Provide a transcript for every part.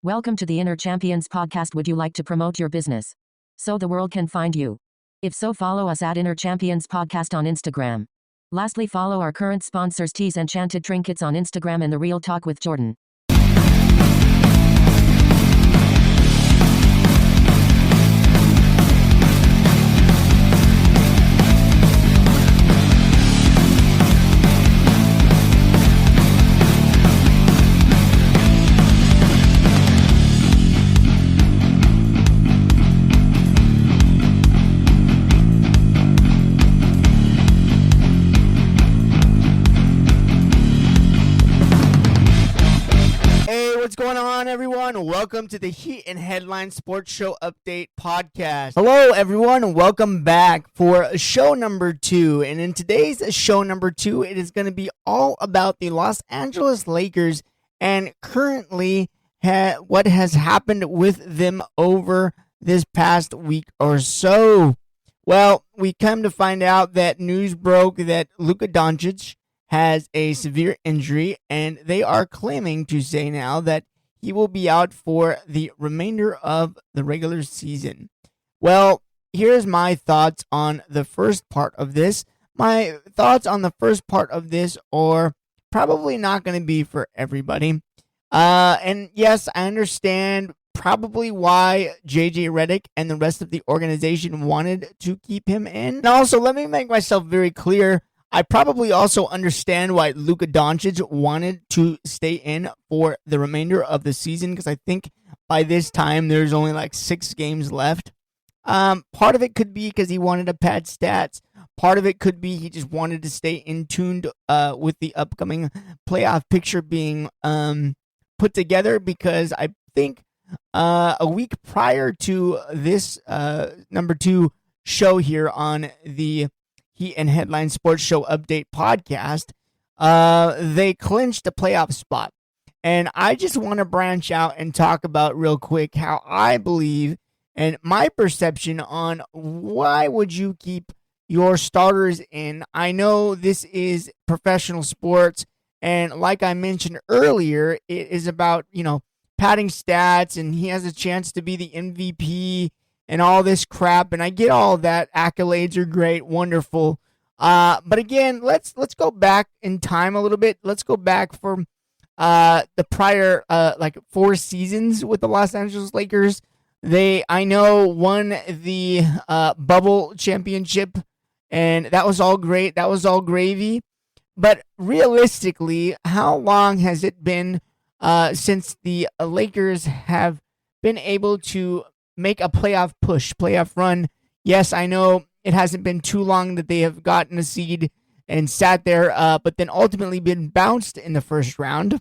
Welcome to the Inner Champions podcast. Would you like to promote your business so the world can find you? If so, follow us at Inner Champions Podcast on Instagram. Lastly, follow our current sponsors Tees Enchanted Trinkets on Instagram and The Real Talk with Jordyn. What's going on, everyone? Welcome to the Heat and Headline Sports Show Update Podcast. Hello, everyone. Welcome back for show number 2. And in today's show number 2, it is going to be all about the Los Angeles Lakers and currently what has happened with them over this past week or so. Well, we come to find out that news broke that Luka Doncic has a severe injury, and they are claiming to say now that he will be out for the remainder of the regular season. Well, here's my thoughts on the first part of this. My thoughts on the first part of this are probably not going to be for everybody. And yes, I understand probably why JJ Redick and the rest of the organization wanted to keep him in. And also, let me make myself very clear. I probably also understand why Luka Doncic wanted to stay in for the remainder of the season, because I think by this time there's only like 6 games left. Part of it could be because he wanted to pad stats. Part of it could be he just wanted to stay in tuned with the upcoming playoff picture being put together, because I think a week prior to this number 2 show here on the Heat and Headline Sports Show Update Podcast, they clinched a playoff spot. And I just want to branch out and talk about real quick how I believe and my perception on why would you keep your starters in. I know this is professional sports, and like I mentioned earlier, it is about, padding stats, and he has a chance to be the MVP and all this crap, and I get all that. Accolades are great, wonderful. But again, let's go back in time a little bit. Let's go back for the prior 4 seasons with the Los Angeles Lakers. I know, won the bubble championship, and that was all great. That was all gravy. But realistically, how long has it been since the Lakers have been able to make a playoff run? Yes, I know it hasn't been too long that they have gotten a seed and sat there, but then ultimately been bounced in the first round.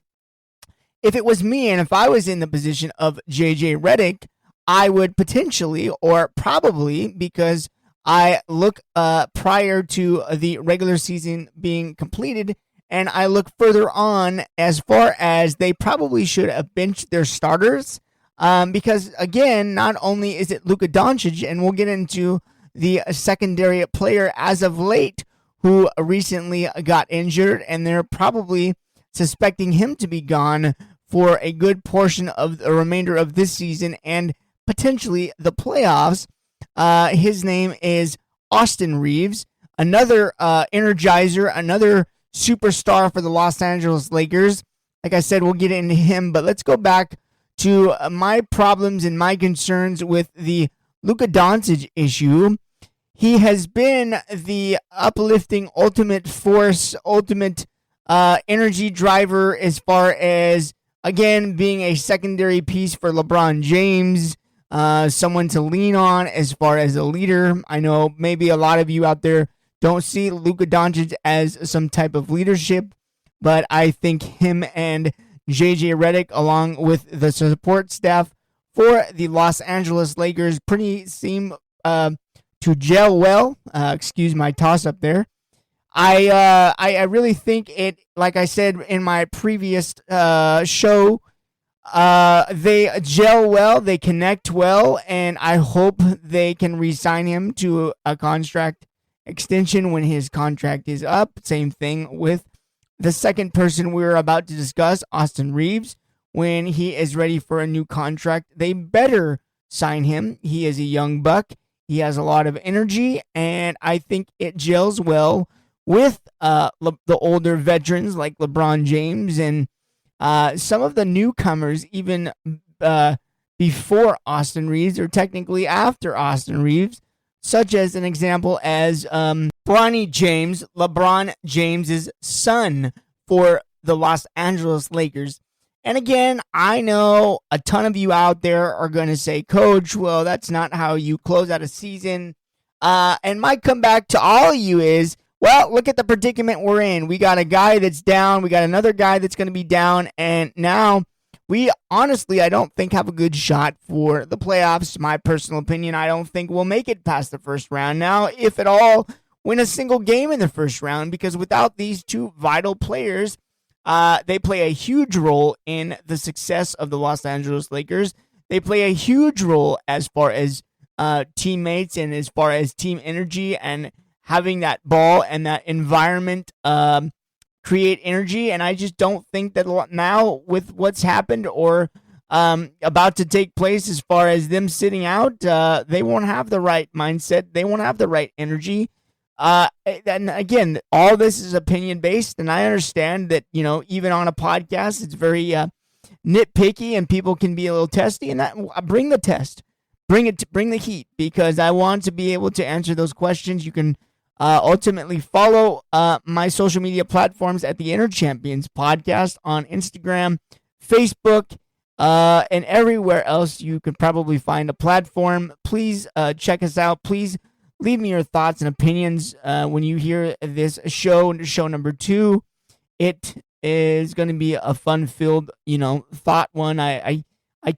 If it was me, and if I was in the position of JJ Redick, I would potentially, or probably, because I look prior to the regular season being completed, and I look further on as far as they probably should have benched their starters. Because, again, not only is it Luka Doncic, and we'll get into the secondary player as of late who recently got injured, and they're probably suspecting him to be gone for a good portion of the remainder of this season and potentially the playoffs. His name is Austin Reeves, another energizer, another superstar for the Los Angeles Lakers. Like I said, we'll get into him, but let's go back to my problems and my concerns with the Luka Doncic issue. He has been the uplifting ultimate force, ultimate energy driver as far as, again, being a secondary piece for LeBron James, someone to lean on as far as a leader. I know maybe a lot of you out there don't see Luka Doncic as some type of leadership, but I think him and JJ Redick, along with the support staff for the Los Angeles Lakers, seem to gel well. Excuse my toss up there. I really think it, like I said in my previous show, they gel well, they connect well, and I hope they can re-sign him to a contract extension when his contract is up. Same thing with the second person we're about to discuss, Austin Reeves. when he is ready for a new contract. They better sign him. He is a young buck. He has a lot of energy, and I think it gels well with the older veterans like LeBron James and some of the newcomers, even before Austin Reeves, or technically after Austin Reeves, such as an example as Bronny James, LeBron James's son for the Los Angeles Lakers. And again, I know a ton of you out there are going to say, Coach, well, that's not how you close out a season. And my comeback to all of you is, well, look at the predicament we're in. We got a guy that's down. We got another guy that's going to be down. And now we honestly, I don't think have a good shot for the playoffs. My personal opinion, I don't think we'll make it past the first round. Now, if at all, win a single game in the first round, because without these two vital players, they play a huge role in the success of the Los Angeles Lakers. They play a huge role as far as teammates and as far as team energy and having that ball and that environment create energy. And I just don't think that now with what's happened or about to take place as far as them sitting out, they won't have the right mindset. They won't have the right energy. And again, all this is opinion based, and I understand that, even on a podcast, it's very nitpicky and people can be a little testy, and that bring the test, bring the heat, because I want to be able to answer those questions. You can ultimately follow my social media platforms at the Inner Champions Podcast on Instagram, Facebook, and everywhere else you could probably find a platform. Please check us out. Please leave me your thoughts and opinions when you hear this show number 2. It is going to be a fun-filled, thought one. I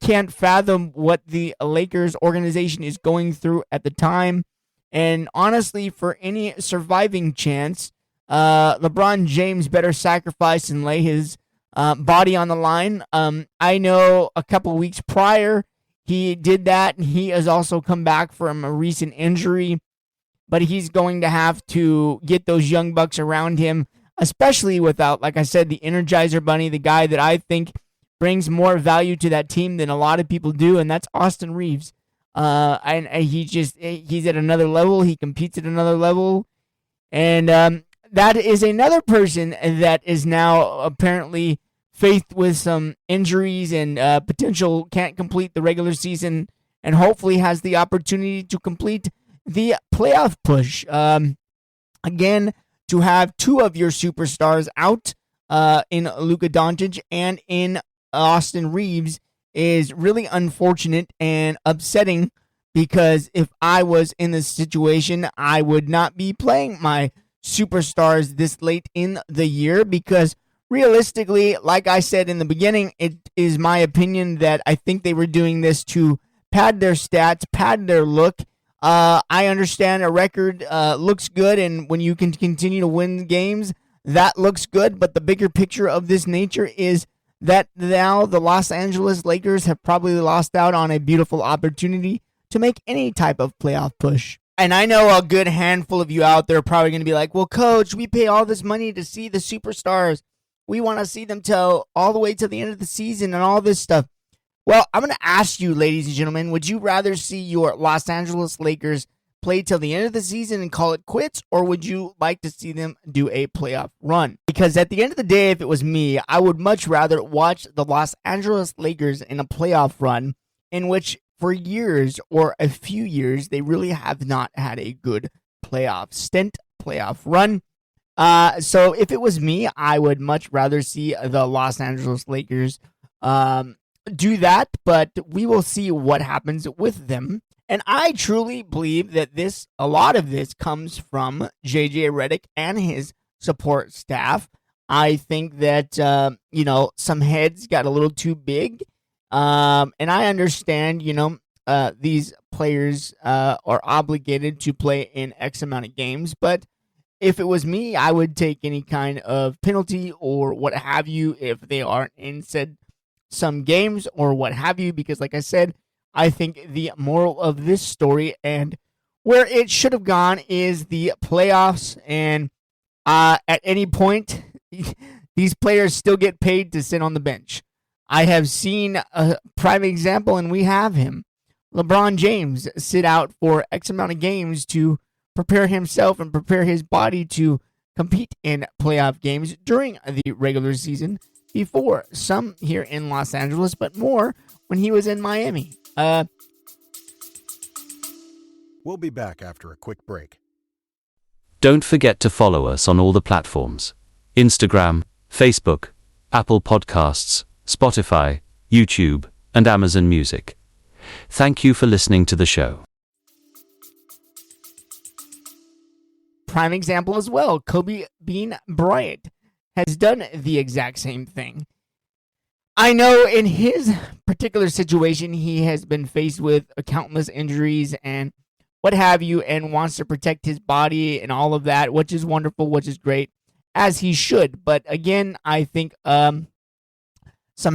can't fathom what the Lakers organization is going through at the time. And honestly, for any surviving chance, LeBron James better sacrifice and lay his body on the line. I know a couple weeks prior, he did that, and he has also come back from a recent injury. But he's going to have to get those young bucks around him, especially without, like I said, the Energizer Bunny, the guy that I think brings more value to that team than a lot of people do, and that's Austin Reeves. And he's at another level. He competes at another level. And that is another person that is now apparently faced with some injuries and potential can't complete the regular season, and hopefully has the opportunity to complete the playoff push. Again, to have two of your superstars out in Luka Doncic and in Austin Reeves is really unfortunate and upsetting, because if I was in this situation, I would not be playing my superstars this late in the year, because realistically, like I said in the beginning, it is my opinion that I think they were doing this to pad their stats, pad their look. I understand a record looks good, and when you can continue to win games, that looks good. But the bigger picture of this nature is that now the Los Angeles Lakers have probably lost out on a beautiful opportunity to make any type of playoff push. And I know a good handful of you out there are probably going to be like, well, Coach, we pay all this money to see the superstars. We want to see them till all the way to the end of the season and all this stuff. Well, I'm going to ask you, ladies and gentlemen, would you rather see your Los Angeles Lakers play till the end of the season and call it quits, or would you like to see them do a playoff run? Because at the end of the day, if it was me, I would much rather watch the Los Angeles Lakers in a playoff run in which for years or a few years, they really have not had a good playoff stint, playoff run. So if it was me, I would much rather see the Los Angeles Lakers do that, but we will see what happens with them. And I truly believe that a lot of this comes from JJ Redick and his support staff. I think that, some heads got a little too big. And I understand, these players are obligated to play in X amount of games. But if it was me, I would take any kind of penalty or what have you if they aren't in said some games or what have you, because like I said, I think the moral of this story and where it should have gone is the playoffs, and at any point these players still get paid to sit on the bench. I have seen a prime example, and we have him. LeBron James sit out for X amount of games to prepare himself and prepare his body to compete in playoff games during the regular season before, some here in Los Angeles, but more when he was in Miami. We'll be back after a quick break. Don't forget to follow us on all the platforms: Instagram, Facebook, Apple Podcasts, Spotify, YouTube, and Amazon Music. Thank you for listening to the show. Prime example as well, Kobe Bean Bryant has done the exact same thing. I know in his particular situation, he has been faced with countless injuries and what have you, and wants to protect his body and all of that, which is wonderful, which is great, as he should. But again, I think some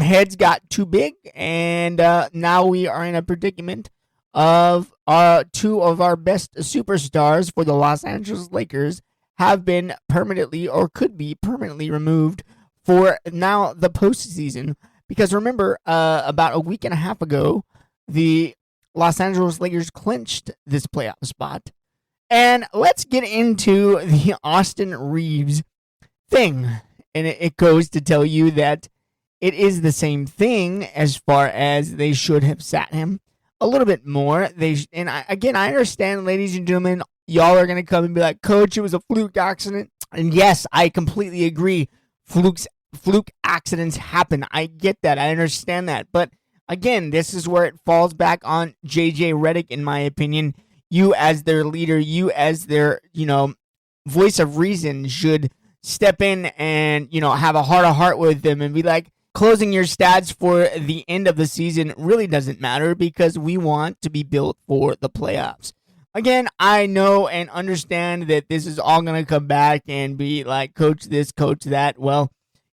heads got too big, and now we are in a predicament of two of our best superstars for the Los Angeles Lakers have been permanently, or could be permanently, removed for now the postseason. Because remember, about a week and a half ago, the Los Angeles Lakers clinched this playoff spot. And let's get into the Austin Reeves thing. And it goes to tell you that it is the same thing as far as they should have sat him a little bit more. I understand, ladies and gentlemen, y'all are going to come and be like, Coach, it was a fluke accident. And yes, I completely agree. Fluke accidents happen. I get that. I understand that. But again, this is where it falls back on JJ Redick, in my opinion. You as their leader, you as their, voice of reason should step in and, have a heart to heart with them and be like, closing your stats for the end of the season really doesn't matter because we want to be built for the playoffs. Again, I know and understand that this is all going to come back and be like, coach this, coach that. Well,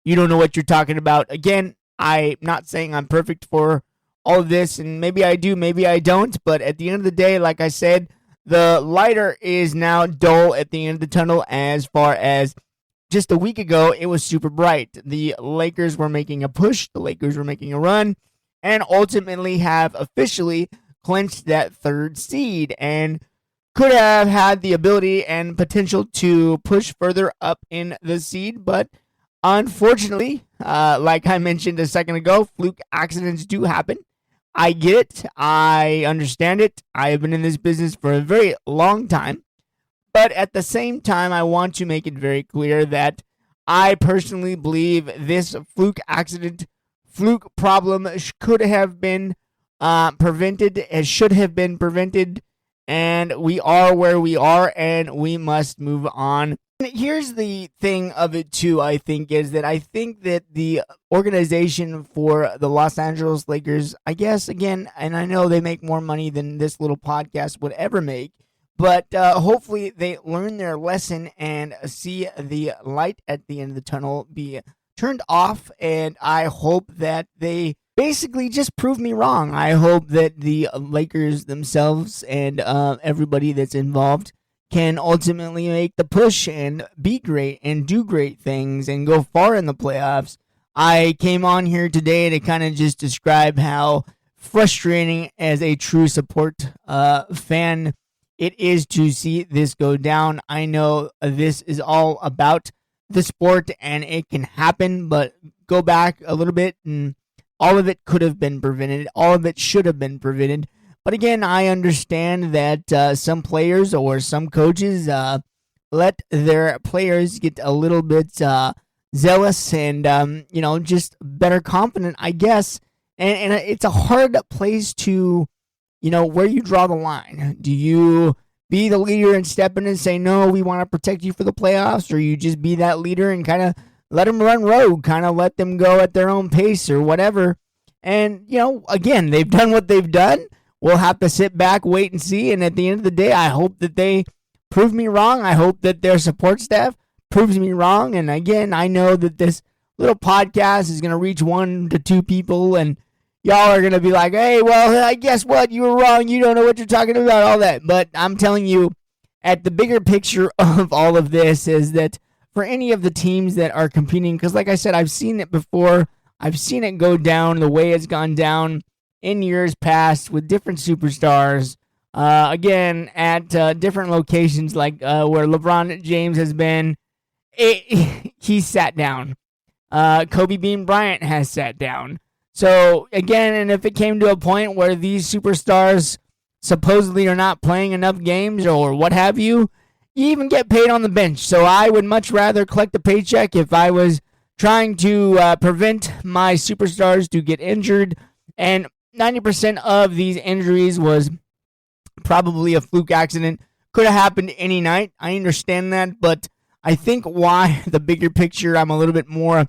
you don't know what you're talking about. Again, I'm not saying I'm perfect for all of this, and maybe I do, maybe I don't, but at the end of the day, like I said, the lighter is now dull at the end of the tunnel. As far as just a week ago, it was super bright. The Lakers were making a push, the Lakers were making a run, and ultimately have officially clinched that third seed, and could have had the ability and potential to push further up in the seed, but unfortunately, like I mentioned a second ago, fluke accidents do happen. I get it. I understand it. I have been in this business for a very long time. But at the same time, I want to make it very clear that I personally believe this fluke problem could have been prevented. It should have been prevented. And we are where we are, and we must move on. Here's the thing of it, too, I think, is that I think that the organization for the Los Angeles Lakers, I guess, again, and I know they make more money than this little podcast would ever make, but hopefully they learn their lesson and see the light at the end of the tunnel be turned off, and I hope that they basically just prove me wrong. I hope that the Lakers themselves and everybody that's involved can ultimately make the push and be great and do great things and go far in the playoffs. I came on here today to kind of just describe how frustrating as a true support fan it is to see this go down. I know this is all about the sport and it can happen, but go back a little bit and all of it could have been prevented. All of it should have been prevented. But again, I understand that some players or some coaches let their players get a little bit zealous and, just better confident, I guess. And it's a hard place to, where you draw the line. Do you be the leader and step in and say, no, we want to protect you for the playoffs? Or you just be that leader and kind of let them run rogue, kind of let them go at their own pace or whatever. And, again, they've done what they've done. We'll have to sit back, wait and see. And at the end of the day, I hope that they prove me wrong. I hope that their support staff proves me wrong. And again, I know that this little podcast is going to reach 1 to 2 people. And y'all are going to be like, hey, well, I guess what? You were wrong. You don't know what you're talking about, all that. But I'm telling you, at the bigger picture of all of this is that for any of the teams that are competing, because like I said, I've seen it before. I've seen it go down the way it's gone down in years past with different superstars. Again, at different locations, like where LeBron James has been, he sat down. Kobe Bean Bryant has sat down. So, again, and if it came to a point where these superstars supposedly are not playing enough games or what have you, you even get paid on the bench. So I would much rather collect a paycheck if I was trying to prevent my superstars to get injured. And 90% of these injuries was probably a fluke accident. Could have happened any night. I understand that, but I think why the bigger picture I'm a little bit more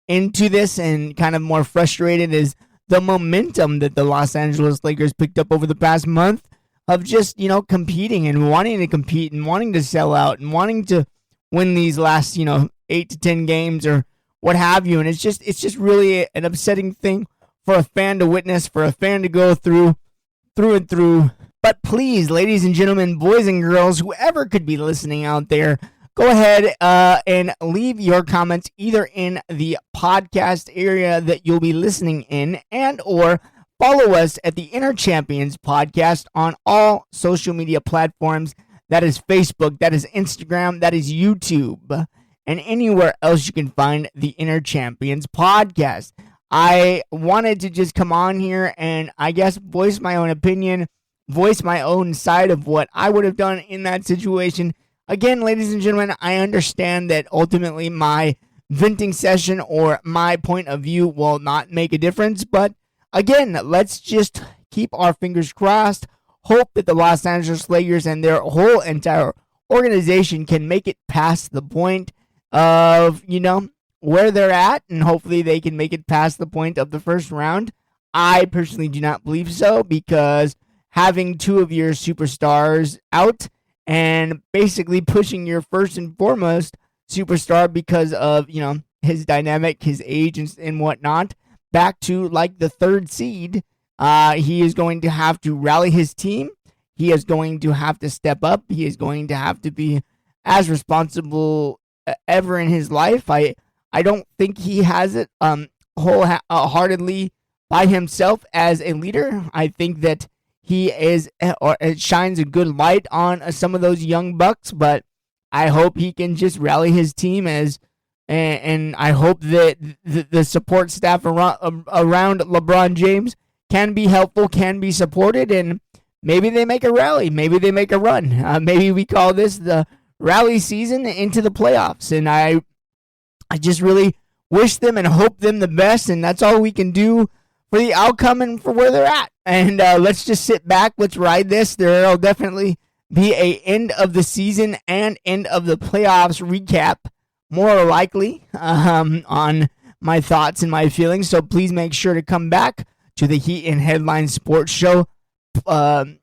into this and kind of more frustrated is the momentum that the Los Angeles Lakers picked up over the past month of just, competing and wanting to compete and wanting to sell out and wanting to win these last, 8 to 10 games or what have you. And it's just really an upsetting thing for a fan to witness, for a fan to go through and through. But please, ladies and gentlemen, boys and girls, whoever could be listening out there, go ahead and leave your comments either in the podcast area that you'll be listening in and or follow us at the Inner Champions Podcast on all social media platforms. That is Facebook, that is Instagram, that is YouTube, and anywhere else you can find the Inner Champions Podcast. I wanted to just come on here and I guess voice my own opinion, voice my own side of what I would have done in that situation. Again, ladies and gentlemen, I understand that ultimately my venting session or my point of view will not make a difference. But again, let's just keep our fingers crossed, hope that the Los Angeles Lakers and their whole entire organization can make it past the point of, where they're at, and hopefully they can make it past the point of the first round. I personally do not believe so, because having two of your superstars out and basically pushing your first and foremost superstar because of, his dynamic, his age, and whatnot, back to like the third seed, he is going to have to rally his team. He is going to have to step up. He is going to have to be as responsible ever in his life. I don't think he has it wholeheartedly by himself as a leader. I think that he is, or it shines a good light on some of those young bucks, but I hope he can just rally his team and I hope that the support staff around LeBron James can be helpful, can be supported, and maybe they make a rally, maybe they make a run. Maybe we call this the rally season into the playoffs, and I just really wish them and hope them the best, and that's all we can do for the outcome and for where they're at. And let's just sit back. Let's ride this. There'll definitely be a end of the season and end of the playoffs recap, more likely, on my thoughts and my feelings. So please make sure to come back to the Heat and Headline Sports Show podcast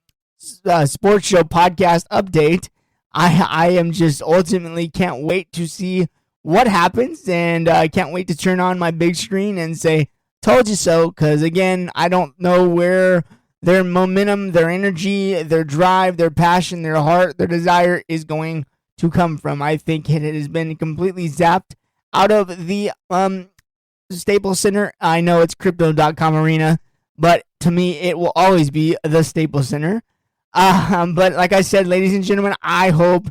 update. I am just ultimately can't wait to see what happens, and I can't wait to turn on my big screen and say, told you so, because again, I don't know where their momentum, their energy, their drive, their passion, their heart, their desire is going to come from. I think it has been completely zapped out of the Staples Center. I know it's Crypto.com Arena, but to me, it will always be the Staples Center. But like I said, ladies and gentlemen, I hope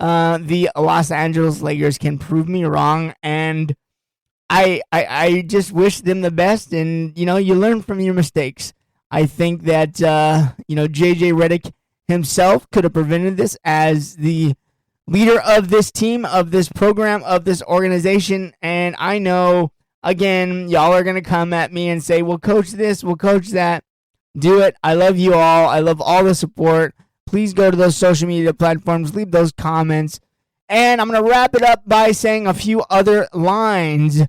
the Los Angeles Lakers can prove me wrong, and I just wish them the best. And you learn from your mistakes. I think that JJ Redick himself could have prevented this as the leader of this team, of this program, of this organization. And I know, again, y'all are gonna come at me and say, "We'll coach this, we'll coach that." Do it. I love you all. I love all the support. Please go to those social media platforms, leave those comments. And I'm going to wrap it up by saying a few other lines.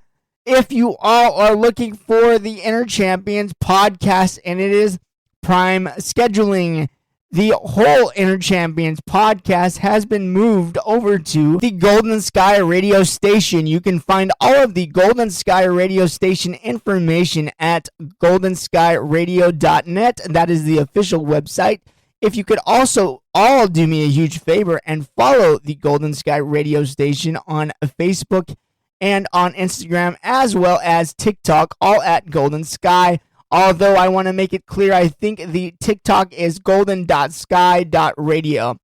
If you all are looking for the Inner Champions podcast, and it is prime scheduling, the whole Inner Champions podcast has been moved over to the Golden Sky radio station. You can find all of the Golden Sky radio station information at goldenskyradio.net. That is the official website. If you could also all do me a huge favor and follow the Golden Sky radio station on Facebook and on Instagram, as well as TikTok, all at Golden Sky. Although I want to make it clear, I think the TikTok is golden.sky.radio.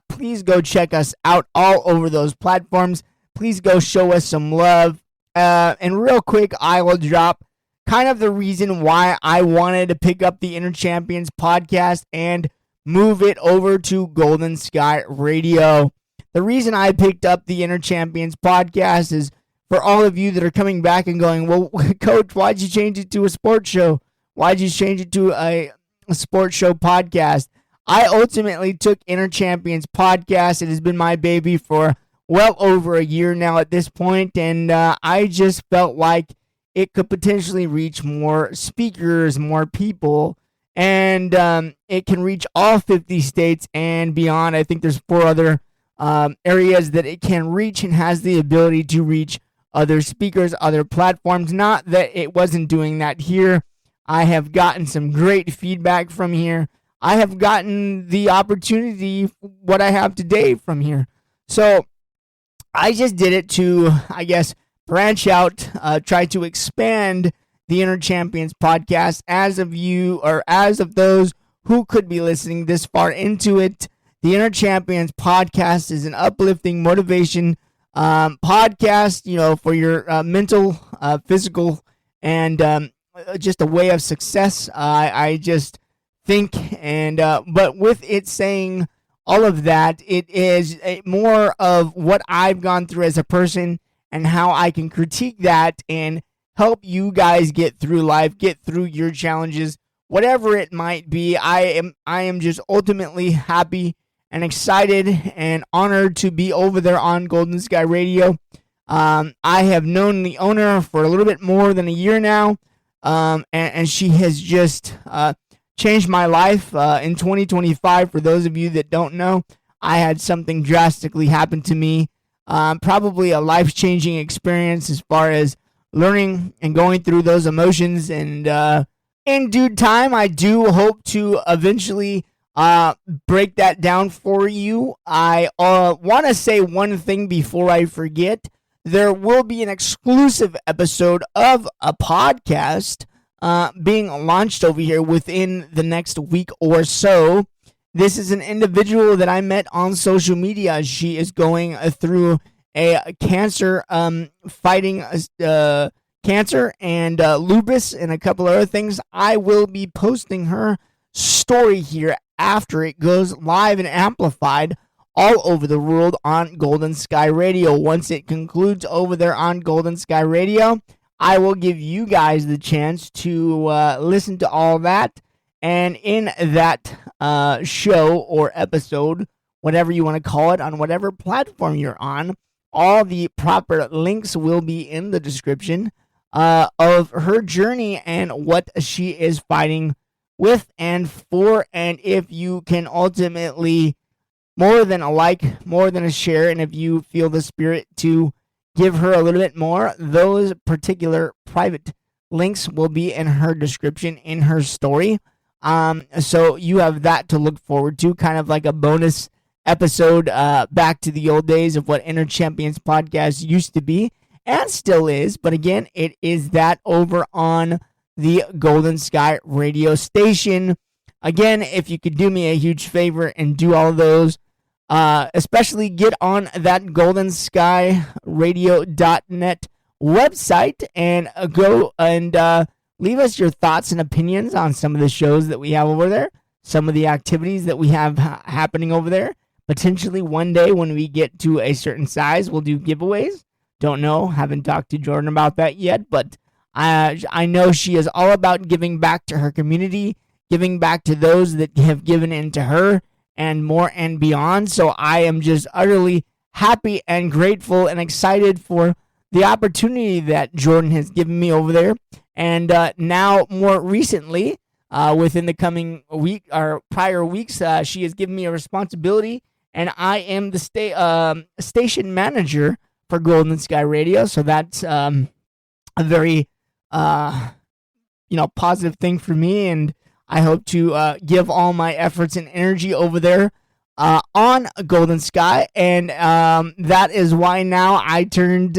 Please go check us out all over those platforms. Please go show us some love. And real quick, I will drop kind of the reason why I wanted to pick up the Inner Champions podcast and move it over to Golden Sky Radio. The reason I picked up the Inner Champions podcast is for all of you that are coming back and going, well, Coach, why'd you change it to a sports show? Why'd you change it to a sports show podcast? I ultimately took Inner Champions podcast. It has been my baby for well over a year now at this point, and I just felt like it could potentially reach more speakers, more people, and it can reach all 50 states and beyond. I think there's 4 other areas that it can reach and has the ability to reach other speakers, other platforms. Not that it wasn't doing that here. I have gotten some great feedback from here. I have gotten the opportunity, what I have today, from here. So I just did it to, I guess, branch out, try to expand the Inner Champions podcast as of you, or as of those who could be listening this far into it. The Inner Champions podcast is an uplifting motivation podcast, for your mental, physical, and just a way of success. I just think, and but with it saying all of that, it is more of what I've gone through as a person and how I can critique that and help you guys get through life, get through your challenges, whatever it might be. I am just ultimately happy and excited and honored to be over there on Golden Sky Radio. I have known the owner for a little bit more than a year now, and she has just changed my life in 2025. For those of you that don't know, I had something drastically happen to me, probably a life-changing experience as far as learning and going through those emotions, and in due time, I do hope to eventually break that down for you. I want to say one thing before I forget. There will be an exclusive episode of a podcast being launched over here within the next week or so. This is an individual that I met on social media. She is going through a cancer, fighting cancer and lupus and a couple other things. I will be posting her story here after it goes live and amplified all over the world on Golden Sky Radio. Once it concludes over there on Golden Sky Radio, I will give you guys the chance to listen to all that. And in that show or episode, whatever you want to call it, on whatever platform you're on, all the proper links will be in the description of her journey and what she is fighting with and for. And if you can ultimately, more than a like, more than a share, and if you feel the spirit to give her a little bit more, those particular private links will be in her description, in her story. So you have that to look forward to, kind of like a bonus episode back to the old days of what Inner Champions podcast used to be and still is. But again, it is that over on the Golden Sky Radio station. Again, if you could do me a huge favor and do all those, especially get on that goldenskyradio.net website and go and leave us your thoughts and opinions on some of the shows that we have over there, some of the activities that we have happening over there. Potentially one day when we get to a certain size, we'll do giveaways. Don't know, haven't talked to Jordyn about that yet, but I know she is all about giving back to her community, giving back to those that have given into her, and more and beyond. So I am just utterly happy and grateful and excited for the opportunity that Jordyn has given me over there. And now, more recently, within the coming week or prior weeks, she has given me a responsibility, and I am the station manager for Golden Sky Radio. So that's a very positive thing for me, and I hope to give all my efforts and energy over there on Golden Sky, and that is why now I turned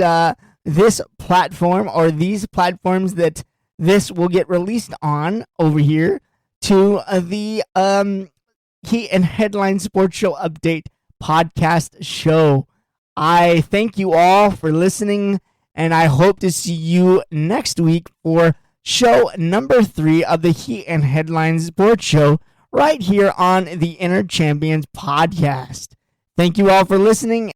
this platform or these platforms that this will get released on over here to the Heat and Headline Sports Show Update podcast show. I thank you all for listening, and I hope to see you next week for show number 3 of the Heat and Headline Sports Show right here on the Inner Champions podcast. Thank you all for listening.